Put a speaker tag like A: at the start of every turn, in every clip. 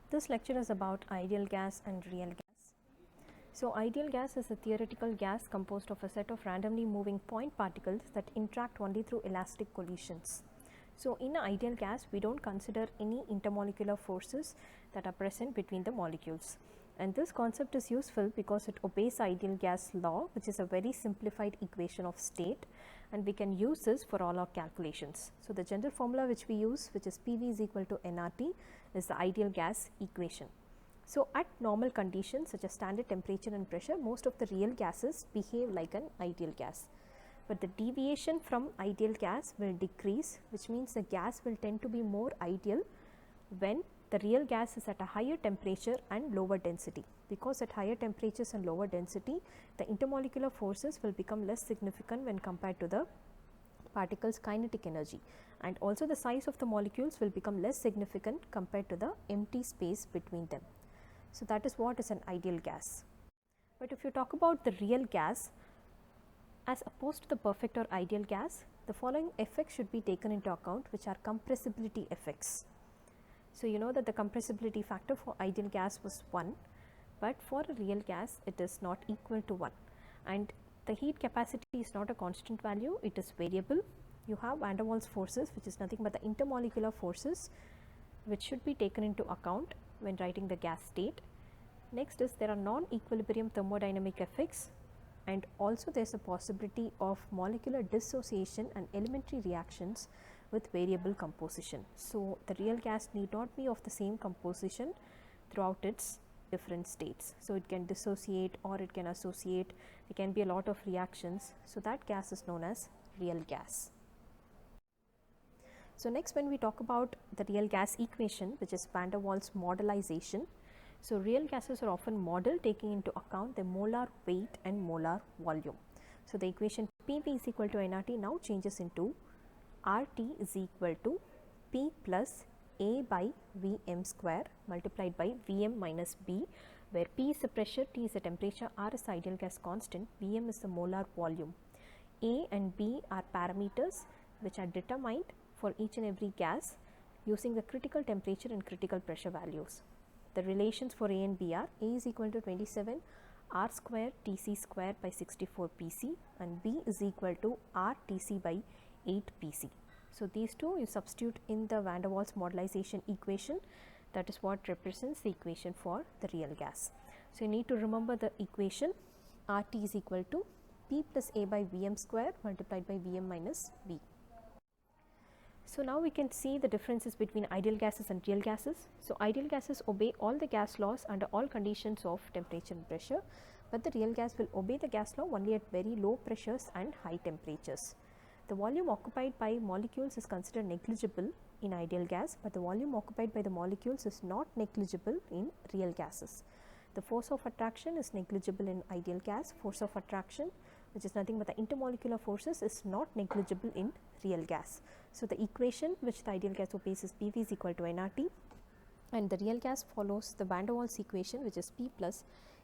A: This lecture is about ideal gas and real gas. So ideal gas is a theoretical gas composed of a set of randomly moving point particles that interact only through elastic collisions. So in an ideal gas, we don't consider any intermolecular forces that are present between the molecules. And this concept is useful because it obeys ideal gas law, which is a very simplified equation of state, and we can use this for all our calculations. So the general formula which we use, which is PV is equal to nRT, is the ideal gas equation. So at normal conditions such as standard temperature and pressure, most of the real gases behave like an ideal gas. But the deviation from ideal gas will decrease, which means the gas will tend to be more ideal when the real gas is at a higher temperature and lower density, because at higher temperatures and lower density, the intermolecular forces will become less significant when compared to the particles' kinetic energy, and also the size of the molecules will become less significant compared to the empty space between them. So that is what is an ideal gas. But if you talk about the real gas as opposed to the perfect or ideal gas, the following effects should be taken into account, which are compressibility effects. So you know that the compressibility factor for ideal gas was 1, but for a real gas it is not equal to 1, and the heat capacity is not a constant value, it is variable. You have van der Waals forces, which is nothing but the intermolecular forces, which should be taken into account when writing the gas state. Next is there are non-equilibrium thermodynamic effects, and also there is a possibility of molecular dissociation and elementary reactions with variable composition. So the real gas need not be of the same composition throughout its different states. So it can dissociate or it can associate, there can be a lot of reactions. So that gas is known as real gas. So next, when we talk about the real gas equation, which is van der Waals modelization. So real gases are often modeled taking into account their molar weight and molar volume. So the equation PV is equal to nRT now changes into RT is equal to P plus A by Vm square multiplied by Vm minus B, where P is the pressure, T is the temperature, R is the ideal gas constant, Vm is the molar volume. A and B are parameters which are determined for each and every gas using the critical temperature and critical pressure values. The relations for A and B are A is equal to 27 R square Tc square by 64 Pc, and B is equal to R Tc by 8 Pc. So these two you substitute in the van der Waals modelization equation. That is what represents the equation for the real gas. So you need to remember the equation RT is equal to P plus A by Vm square multiplied by Vm minus B. So now we can see the differences between ideal gases and real gases. So ideal gases obey all the gas laws under all conditions of temperature and pressure, but the real gas will obey the gas law only at very low pressures and high temperatures. The volume occupied by molecules is considered negligible in ideal gas, but the volume occupied by the molecules is not negligible in real gases. The force of attraction is negligible in ideal gas. Force of attraction, which is nothing but the intermolecular forces, is not negligible in real gas. So the equation which the ideal gas obeys is PV is equal to nRT, and the real gas follows the van der Waals equation, which is P plus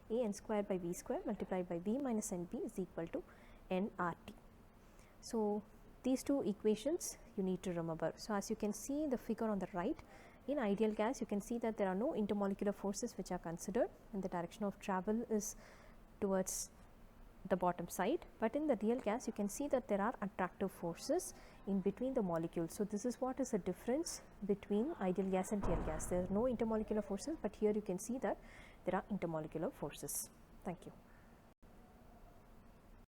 A: A n square by V square multiplied by V minus NB is equal to nRT. So these two equations you need to remember. So as you can see in the figure on the right, in ideal gas you can see that there are no intermolecular forces which are considered, and the direction of travel is towards the bottom side, but in the real gas you can see that there are attractive forces in between the molecules. So this is what is the difference between ideal gas and real gas. There are no intermolecular forces, but here you can see that there are intermolecular forces. Thank you.